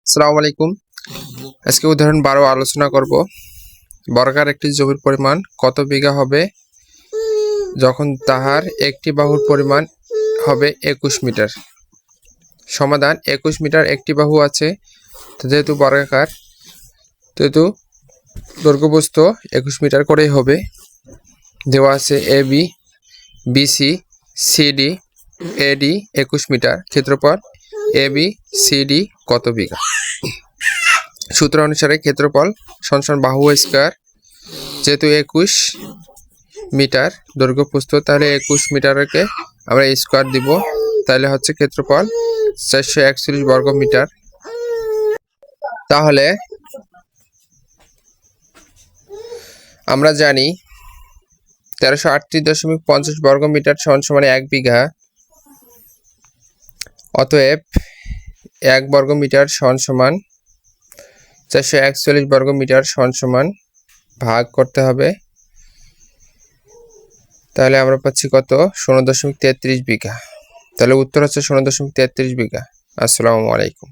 আসসালামু আলাইকুম। আজকে উদাহরণ 12 আলোচনা করব। বর্গাকার একটি জমির পরিমাণ কত বিঘা হবে যখন তাহার একটি বাহুর পরিমাণ হবে 21 মিটার। সমাধান: 21 মিটার একটি বাহু আছে, যেহেতু বর্গাকার সেহেতু দৈর্ঘ্যপ্রস্থ 21 মিটার করেই হবে। দেওয়া আছে এবি, বিসি, সিডি, এডি 21 মিটার। ক্ষেত্রফল এবি সিডি কত বিঘা? সূত্র অনুসারে ক্ষেত্রফল সমান বাহু স্কয়ার, যেহেতু 21 মিটার দৈর্ঘ্যপ্রস্থ, তাহলে 21 মিটারকে আমরা স্কয়ার দিব, তাহলে হচ্ছে ক্ষেত্রফল 441 বর্গ মিটার। তাহলে আমরা জানি 1338.50 বর্গ মিটার সমান 1 বিঘা। অতএব 1 বর্গ মিটার সমান 441 বর্গ মিটার সমান ভাগ করতে হবে, তাহলে আমরা পাচ্ছি কত? 0.33 বিঘা। তাহলে উত্তর হচ্ছে 0.33 বিঘা। আসসালামু আলাইকুম।